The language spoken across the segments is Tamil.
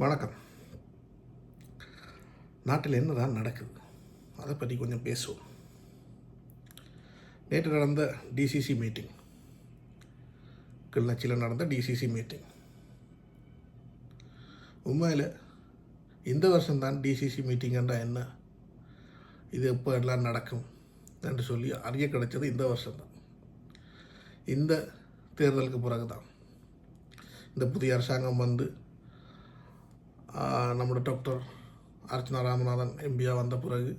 வணக்கம். நாட்டில் என்னதான் நடக்குது அதை பற்றி கொஞ்சம் பேசுவோம். நேற்று நடந்த டிசிசி மீட்டிங், கிளிநொச்சியில் நடந்த டிசிசி மீட்டிங், உண்மையில் இந்த வருஷம்தான் டிசிசி மீட்டிங்கன்றா என்ன, இது எப்போ எல்லாம் நடக்கும் என்று சொல்லி அறிய கிடைச்சது இந்த வருஷம்தான். இந்த தேர்தலுக்கு பிறகு தான் இந்த புதிய அரசாங்கம் வந்து நம்மளோட டாக்டர் அர்ச்சனா ராமநாதன் எம்பியாக வந்த பிறகு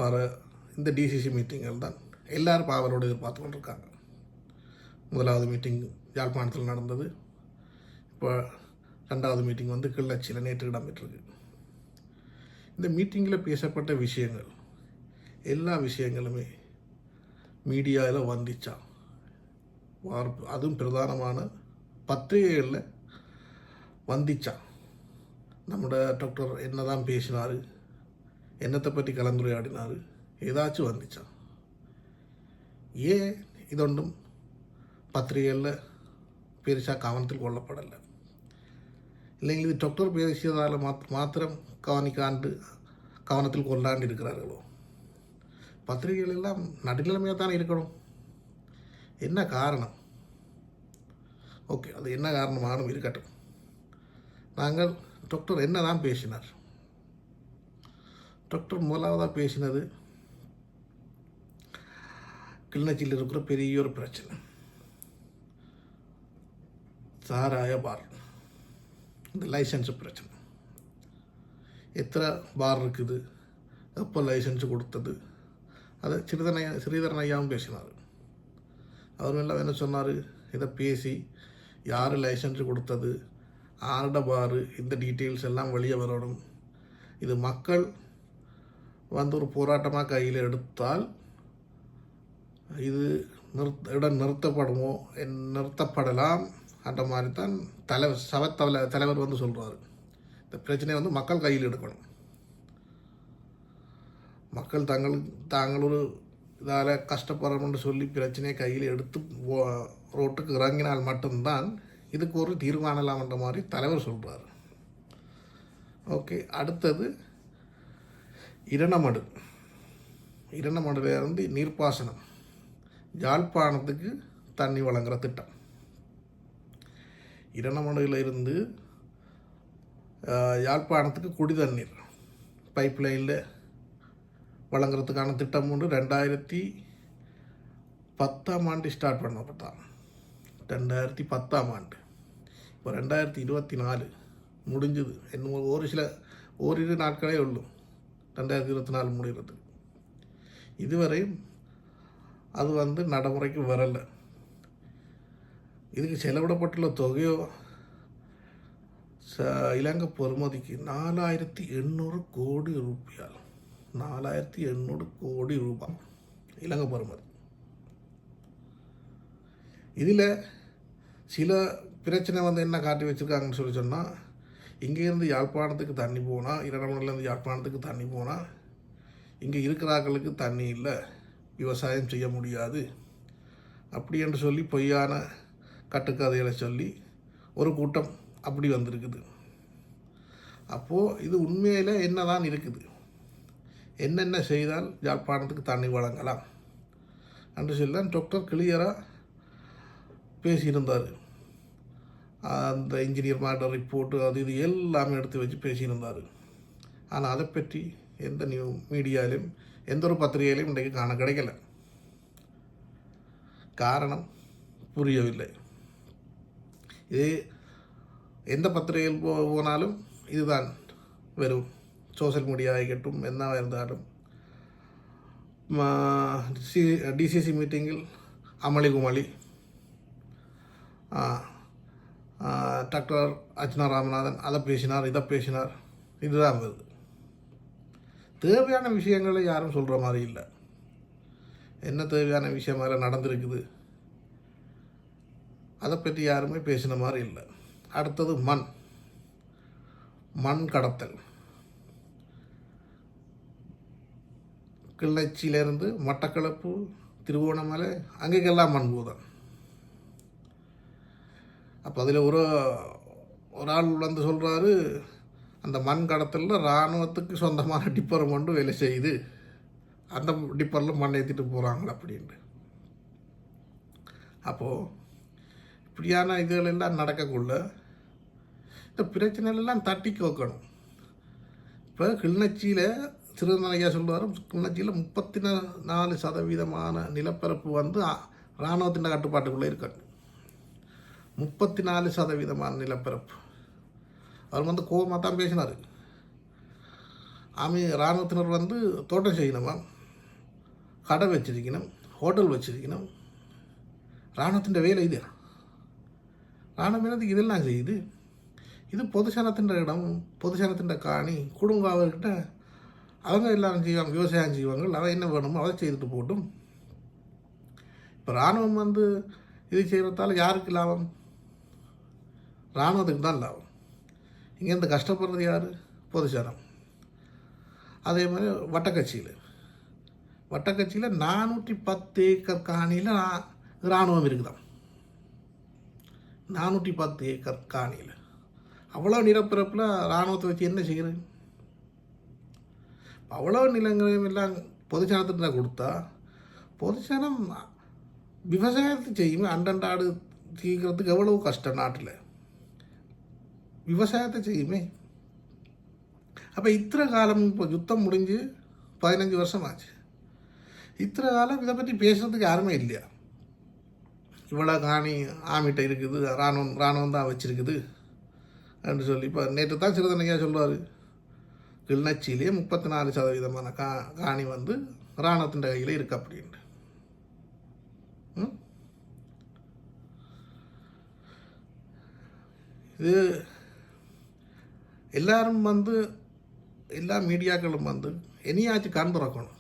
வர இந்த டிசிசி மீட்டிங்கள் தான் எல்லாரும் பாவலோடு எதிர்பார்த்து கொண்டிருக்காங்க. முதலாவது மீட்டிங் யாழ்ப்பாணத்தில் நடந்தது. இப்போ ரெண்டாவது மீட்டிங் வந்து கிளிநொச்சியில் நேற்று இடம்பெற்றிருக்கு. இந்த மீட்டிங்கில் பேசப்பட்ட விஷயங்கள் எல்லா விஷயங்களுமே மீடியாவில் வந்துச்சா, அதுவும் பிரதானமான பத்திரிகைகளில் வந்துச்சா. நம்மளோட டாக்டர் என்ன தான் பேசினார், என்னத்தை பற்றி கலந்துரையாடினார், ஏதாச்சும் வந்துச்சா? ஏன் இதொன்றும் பத்திரிகைகளில் பெருசாக கவனத்தில் கொள்ளப்படலை? இல்லைங்க, இது டாக்டர் பேசியதால் மாத்திரம் கவனத்தில் கொண்டாண்டு இருக்கிறார்களோ? பத்திரிகைகள் எல்லாம் நடுநிலைமையாக தானே இருக்கணும். என்ன காரணம்? ஓகே, அது என்ன காரணமானும் இருக்கட்டும். நாங்கள் டாக்டர் என்ன தான் பேசினார்? டாக்டர் முதலாவதாக பேசினது கிளிநொச்சியில் இருக்கிற பெரிய ஒரு பிரச்சனை, சாராய பார், இந்த லைசன்ஸ் பிரச்சனை. எத்தனை பார் இருக்குது, எப்போ லைசன்ஸ் கொடுத்தது, அதை ஸ்ரீதரன் ஐயாவும் பேசினார். அவர் எல்லாம் என்ன சொன்னார், இதை பேசி யார் லைசன்ஸ் கொடுத்தது, ஆர்ட பாரு, இந்த டீட்டெயில்ஸ் எல்லாம் வெளியே வரணும். இது மக்கள் வந்து ஒரு போராட்டமாக கையில் எடுத்தால் இது நிறுத்தப்படுமோ, நிறுத்தப்படலாம் அந்த மாதிரி தான் தலைவர் வந்து சொல்கிறாரு. இந்த பிரச்சனையை வந்து மக்கள் கையில் எடுக்கணும். மக்கள் தாங்கள் ஒரு இதால் கஷ்டப்படுறோம்னு சொல்லி பிரச்சனையை கையில் எடுத்து ரோட்டுக்கு இறங்கினால் மட்டும்தான் இதுக்கு ஒரு தீர்மானலாம்ன்ற மாதிரி தலைவர் சொல்கிறார். ஓகே, அடுத்தது இரணமடுலேருந்து நீர்ப்பாசனம், யாழ்ப்பாணத்துக்கு தண்ணி வழங்குகிற திட்டம். இரணமடுவில் இருந்து யாழ்ப்பாணத்துக்கு குடி தண்ணீர் பைப் லைனில் வழங்குறதுக்கான திட்டம் ஒன்று 2010ஆம் ஆண்டு ஸ்டார்ட் பண்ணப்பட்டான். 2010ஆம் ஆண்டு. இப்போ 2024 முடிஞ்சது. இன்னும் ஓரிரு நாட்களே உள்ளும் 2024 முடிகிறது. இதுவரை அது வந்து நடைமுறைக்கு வரலை. இதுக்கு செலவிடப்பட்டுள்ள தொகையோ இலங்கை பொறுமதிக்கு 4800 கோடி ரூபாய். 4800 கோடி ரூபாய் இலங்கை பொறுமதி. இதில் சில பிரச்சனை வந்து என்ன காட்டி வச்சுருக்காங்கன்னு சொல்லி சொன்னால், இங்கேருந்து யாழ்ப்பாணத்துக்கு தண்ணி போனால், இரணமலையிலேருந்து யாழ்ப்பாணத்துக்கு தண்ணி போனால் இங்கே இருக்கிறார்களுக்கு தண்ணி இல்லை, விவசாயம் செய்ய முடியாது அப்படி என்று சொல்லி பொய்யான கட்டுக்கதைகளை சொல்லி ஒரு கூட்டம் அப்படி வந்திருக்குது. அப்போது இது உண்மையில் என்ன தான் இருக்குது, என்னென்ன செய்தால் யாழ்ப்பாணத்துக்கு தண்ணி வழங்கலாம் என்று சொல்லி தான் டாக்டர் கிளியராக பேசியிருந்தார். அந்த இன்ஜினியர் மாடல் ரிப்போர்ட்டு அது இது எல்லாமே எடுத்து வச்சு பேசியிருந்தார். ஆனால் அதை பற்றி எந்த மீடியாலையும் எந்த ஒரு பத்திரிகையிலையும் இன்றைக்கு காண கிடைக்கல. காரணம் புரியவில்லை. இது எந்த பத்திரிகையில் போனாலும் இதுதான் வெறும் சோசியல் மீடியா ஆகட்டும், என்ன இருந்தாலும் டிசிசி மீட்டிங்கில் அமளி குமளி, டாக்டர் அர்ச்சனா ராமநாதன் அதை பேசினார், இதை பேசினார், இதுதான் வருது. தேவையான விஷயங்களை யாரும் சொல்கிற மாதிரி இல்லை. என்ன தேவையான விஷயம் அதில் நடந்திருக்குது அதை பற்றி யாருமே பேசின மாதிரி இல்லை. அடுத்தது மண் கடத்தல். கிளிநொச்சியிலேருந்து மட்டக்களப்பு, திருவோணமலை அங்கேக்கெல்லாம் மண் போதான். அப்போ அதில் ஒரு ஆள் வந்து சொல்கிறாரு, அந்த மண் கடத்தலில் இராணுவத்துக்கு சொந்தமான டிப்பர் கொண்டு வேலை செய்யுது, அந்த டிப்பரில் மண் ஏற்றிட்டு போகிறாங்களா அப்படின்ட்டு. அப்போது இப்படியான இதுகளெல்லாம் நடக்கக்குள்ள இந்த பிரச்சனைகளெல்லாம் தட்டி கேட்கணும். இப்போ கிளிநொச்சியில் சிறுநலையா சொல்லுவார், கிளிநொச்சியில் 34% நிலப்பரப்பு வந்து இராணுவத்தின் கட்டுப்பாட்டுக்குள்ளே இருக்கணும். 34% நிலப்பரப்பு. அவர் வந்து கோபமாக தான் பேசினார். இராணுவத்தினர் வந்து தோட்டம் செய்யணுமா, கடை வச்சிருக்கணும், ஹோட்டல் வச்சிருக்கணும். இராணுவத்தின் வேலை இது. இராணுவம் என்னதுக்கு இதெல்லாம் செய்யுது? இது பொதுசனத்தின் இடம், பொதுசனத்தின் காணி, குடும்பவர்கிட்ட அவங்க எல்லாரும் செய்வாங்க, விவசாயம் செய்வாங்க. அதை என்ன வேணுமோ அதை செய்துட்டு போட்டும். இப்போ இராணுவம் வந்து இது செய்கிறதால யாருக்கு லாபம்? இராணுவத்துக்கு தான் லாபம். இங்கேருந்து கஷ்டப்படுறது யார்? பொதுசனம். அதே மாதிரி வட்டக்கட்சியில் 410 ஏக்கர் காணியில் இராணுவம் இருக்குதான். 410 ஏக்கர் காணியில் அவ்வளோ நிலப்பரப்பில் இராணுவத்தை வச்சு என்ன செய்கிறது? அவ்வளோ நிலங்களையும் எல்லாம் பொதுசனத்திட்ட கொடுத்தா பொதுசனம் விவசாயத்தை செய்யுமே. அண்டண்டாடு தீர்க்கிறதுக்கு எவ்வளவு கஷ்டம் நாட்டில், விவசாயத்தை செய்யுமே. அப்போ இத்தனை காலம், இப்போ யுத்தம் முடிஞ்சு 15 வருஷம் ஆச்சு, இத்தனை காலம் இதை பற்றி பேசுகிறதுக்கு யாருமே இல்லையா? இவ்வளோ காணி ஆமிட்ட இருக்குது, இராணுவம் தான் வச்சுருக்குது என்று சொல்லி. இப்போ நேற்று தான் சிறுதனையா சொல்லுவார், கிளிநொச்சியிலே 34% காணி வந்து இராணுவத்தின் கையில் இருக்கு அப்படின்ட்டு. இது எல்லாரும் வந்து எல்லா மீடியாக்களும் வந்து என்னையாச்சும் கண் திறக்கணும்.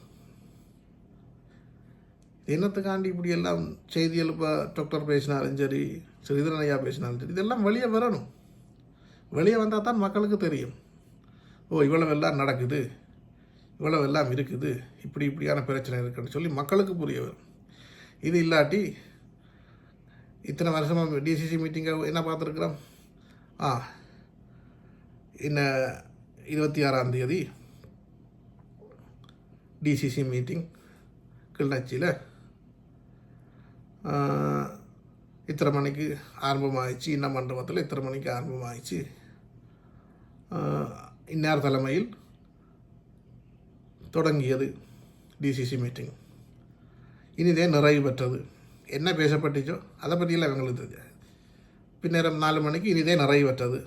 என்னத்துக்காண்டி இப்படி எல்லாம் செய்திகள் இப்போ டாக்டர் பேசினாலும் சரி, சிறிதனையா பேசினாலும் சரி, இதெல்லாம் வெளியே வரணும். வெளியே வந்தால் தான் மக்களுக்கு தெரியும், ஓ இவ்வளவு எல்லாம் நடக்குது, இவ்வளவு எல்லாம் இருக்குது, இப்படியான பிரச்சனை இருக்குன்னு சொல்லி மக்களுக்கு புரிய வரும். இது இல்லாட்டி இத்தனை வருஷமாக டிசிசி மீட்டிங்கை என்ன பார்த்துருக்குறோம்? இன்னும் 26ஆம் தேதி டிசிசி மீட்டிங் கிளிநொச்சியில் இத்தனை மணிக்கு ஆரம்பமாகிடுச்சு, இன்னும் மண்டபத்தில் இத்தனை மணிக்கு ஆரம்பமாகிடுச்சு, இன்னார் தலைமையில் தொடங்கியது டிசிசி மீட்டிங், இனிதே நிறைவு பெற்றது. என்ன பேசப்பட்டுச்சோ அதை பற்றியெல்லாம் எங்களுக்கு தெரியாது. பின்னேரம் 4 மணிக்கு இனிதே நிறைவு பெற்றது.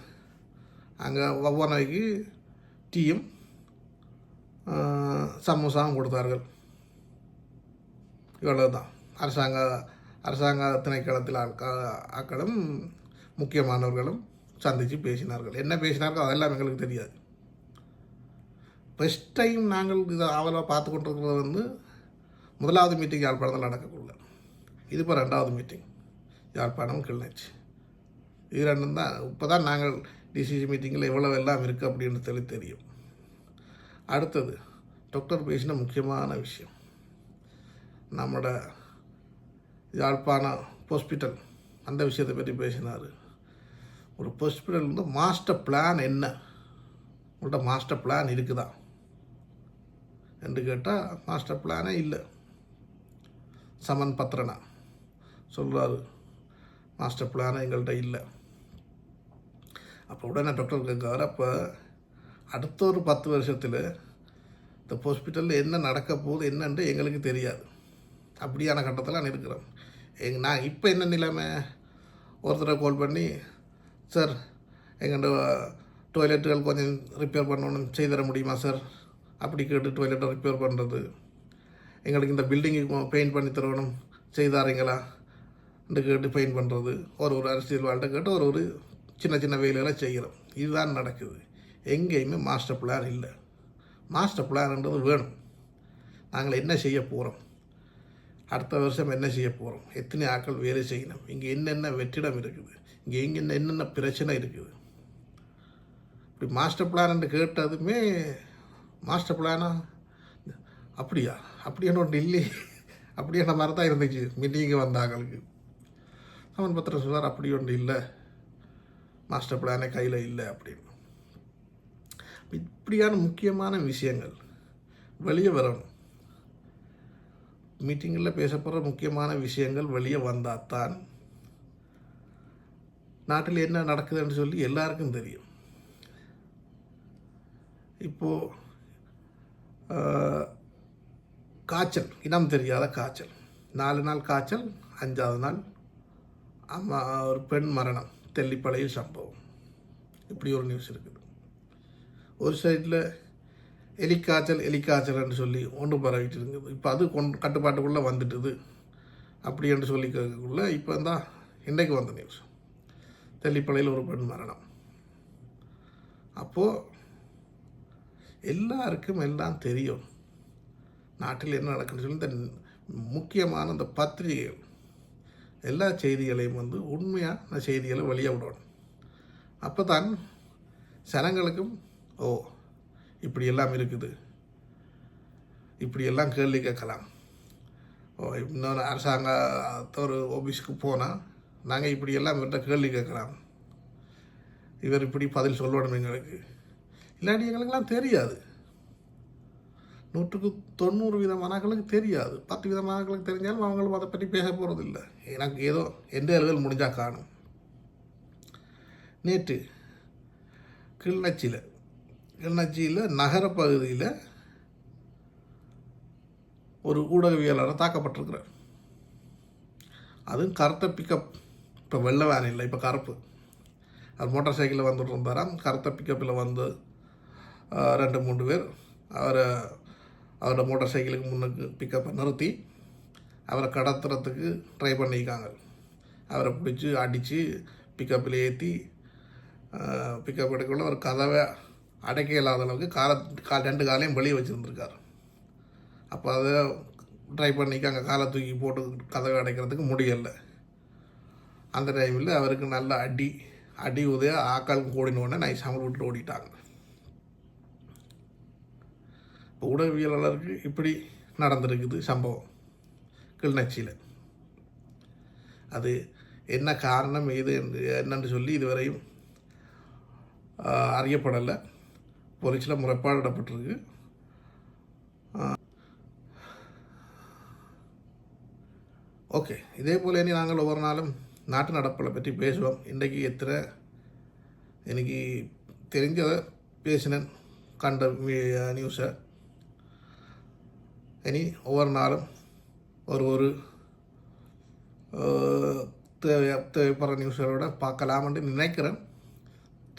அங்கே ஒவ்வொன்றைக்கு டீயும் சமோசாவும் கொடுத்தார்கள். இவ்வளவு தான். அரசாங்க திணைக்களத்தில் ஆக்களும் முக்கியமானவர்களும் சந்தித்து பேசினார்கள். என்ன பேசினார்கள் அதெல்லாம் எங்களுக்கு தெரியாது. ஃபஸ்ட் டைம் நாங்கள் இதை ஆவலாக பார்த்து கொண்டிருக்கிறது வந்து 1வது மீட்டிங் யாழ்ப்பாணத்தில் நடக்கக்குள்ள. இது இப்போ 2வது மீட்டிங் யாழ்ப்பாணம் கிளிநொச்சி. இது ரெண்டும் தான். இப்போ தான் நாங்கள் டிசிசி மீட்டிங்கில் இவ்வளவு எல்லாம் இருக்குது அப்படின்னு சொல்லி தெரியும். அடுத்தது டாக்டர் பேசின முக்கியமான விஷயம், நம்மளோட யாழ்ப்பாண ஹாஸ்பிட்டல் அந்த விஷயத்தை பற்றி பேசினார். ஒரு ஹாஸ்பிட்டல் வந்து மாஸ்டர் பிளான் என்ன, உங்கள்கிட்ட மாஸ்டர் பிளான் இருக்குதா என்று கேட்டால் மாஸ்டர் பிளானே இல்லை. சமன் பத்ரனா சொல்கிறாரு, மாஸ்டர் பிளானே எங்கள்கிட்ட இல்லை. அப்போ உடனே டாக்டர் கேட்காரு, அப்போ அடுத்த ஒரு 10 வருஷத்தில் இந்த ஹாஸ்பிட்டலில் என்ன நடக்க போகுது என்னன்ட்டு எங்களுக்கு தெரியாது. அப்படியான கட்டத்தில் நான் இருக்கிறோம். நான் இப்போ என்ன நிலைமை, ஒருத்தரை கால் பண்ணி, சார் எங்கள்கிட்ட டாய்லெட்டுகள் கொஞ்சம் ரிப்பேர் பண்ணணும், செய்தர முடியுமா சார், அப்படி கேட்டு டாய்லெட்டை ரிப்பேர் பண்ணுறது. எங்களுக்கு இந்த பில்டிங்கு பெயிண்ட் பண்ணி தரணும், செய்தாரீங்களா என்று கேட்டு பெயிண்ட் பண்ணுறது. ஒரு அரசியல் வாழ்கிட்ட கேட்டு ஒரு சின்ன வேலைகளை செய்கிறோம். இதுதான் நடக்குது. எங்கேயுமே மாஸ்டர் பிளான் இல்லை. மாஸ்டர் பிளான்ன்றது வேணும். நாங்கள் என்ன செய்ய போகிறோம், அடுத்த வருஷம் என்ன செய்ய போகிறோம், எத்தனை ஆட்கள் வேலை செய்யணும், இங்கே என்னென்ன வெற்றிடம் இருக்குது, இங்கே என்னென்ன பிரச்சனை இருக்குது. இப்படி மாஸ்டர் பிளான் கேட்டதுமே மாஸ்டர் பிளானா அப்படியான ஒன்று இல்லையே, அப்படியான மாதிரி தான் இருந்துச்சு மீட்டிங்கு வந்த ஆக்களுக்கு. சமன் பத்திரம் சொல்வார், அப்படி ஒன்று இல்லை, மாஸ்டர் பிளானே கையில் இல்லை அப்படின்னு. இப்படியான முக்கியமான விஷயங்கள் வெளியே வரணும். மீட்டிங்கில் பேசப்படுற முக்கியமான விஷயங்கள் வெளியே வந்தால் தான் நாட்டில் என்ன நடக்குதுன்னு சொல்லி எல்லாருக்கும் தெரியும். இப்போது காய்ச்சல், இனம் தெரியாத காய்ச்சல், 4 நாள் காய்ச்சல், 5ஆவது நாள் அம்மா ஒரு பெண் மரணம், தெல்லிப்பளையில் சம்பவம். இப்படி ஒரு நியூஸ் இருக்குது. ஒரு சைடில் எலிக்காய்ச்சல்னு சொல்லி ஒன்று பரவிட்டு இருக்குது. இப்போ அது கட்டுப்பாட்டுக்குள்ளே வந்துட்டுது அப்படி என்று சொல்லி கேட்கக்குள்ள இப்போ தான் இன்றைக்கு வந்த நியூஸ், தெல்லிப்பளையில் ஒரு பெண் மரணம். அப்போது எல்லாருக்கும் எல்லாம் தெரியும் நாட்டில் என்ன நடக்குதுன்னு சொல்லி. இந்த முக்கியமான இந்த பத்திரிகைகள் எல்லா செய்திகளையும் உண்மையான செய்திகளை வெளியே விடணும். அப்போ தான் ஜனங்களுக்கும் இப்படியெல்லாம் இருக்குது, இப்படியெல்லாம் கேள்வி கேட்கலாம். இன்னொரு அரசாங்கத்தை ஒரு ஆஃபீஸுக்கு போனால் நாங்கள் இப்படியெல்லாம் இவர்கிட்ட கேள்வி கேட்கலாம், இவர் இப்படி பதில் சொல்லணும் எங்களுக்கு. இல்லாட்டி எங்களுக்கெல்லாம் தெரியாது. 100% மாணவர்களுக்கு தெரியாது. 10% மாணவர்களுக்கு தெரிஞ்சாலும் அவங்களும் அதை பற்றி பேச போகிறதில்லை. எனக்கு ஏதோ எந்த அளவில் முடிஞ்சால் காணும். நேற்று கிளிநொச்சியில் நகரப்பகுதியில் ஒரு ஊடகவியலாளர் தாக்கப்பட்டிருக்கிறார். அதுவும் கருத்த பிக்கப். இப்போ வெள்ளை வேன் இல்லை, இப்போ கருப்பு. அது மோட்டார் சைக்கிளில் வந்துட்டு இருந்தாராம். கருத்த பிக்கப்பில் 2-3 பேர் அவரோட மோட்டார் சைக்கிளுக்கு முன்னுக்கு பிக்கப்பை நிறுத்தி அவரை கடத்துறதுக்கு ட்ரை பண்ணியிருக்காங்க. அவரை பிடிச்சி அடித்து பிக்கப்பில் ஏற்றி பிக்கப் எடுக்கக்குள்ள ஒரு கதவை அடைக்க இல்லாத அளவுக்கு 2 காலையும் வெளியே வச்சுருந்துருக்கார். அப்போ அதை ட்ரை பண்ணிக்காங்க, காலை தூக்கி போட்டு கதவை அடைக்கிறதுக்கு முடியலை. அந்த டைமில் அவருக்கு நல்ல அடி உதய ஆக்கால் கூடினோடனே நைசாமல் விட்டு ஓடிட்டாங்க. இப்போ ஊடகவியலாளருக்கு இப்படி நடந்திருக்குது சம்பவம் கிளிநொச்சியில். அது என்ன காரணம் என்னன்னு சொல்லி இதுவரையும் அறியப்படலை. போலீஸில் முறைப்பாடிடப்பட்டிருக்கு. ஓகே, இதே போல இனி நாங்கள் ஒவ்வொரு நாளும் நாட்டு நடப்புகளை பற்றி பேசுவோம். இன்றைக்கு எனக்கு தெரிஞ்சதை பேசினேன், கண்ட நியூஸை. இனி ஒவ்வொரு நாளும் ஒரு தேவைப்படுற நியூஸோட பார்க்கலாம்னு நினைக்கிறேன்.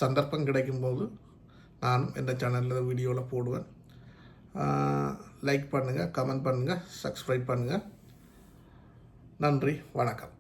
சந்தர்ப்பம் கிடைக்கும்போது நானும் இந்த சேனலில் வீடியோவில் போடுவேன். லைக் பண்ணுங்கள், கமெண்ட் பண்ணுங்கள், சப்ஸ்கிரைப் பண்ணுங்கள். நன்றி, வணக்கம்.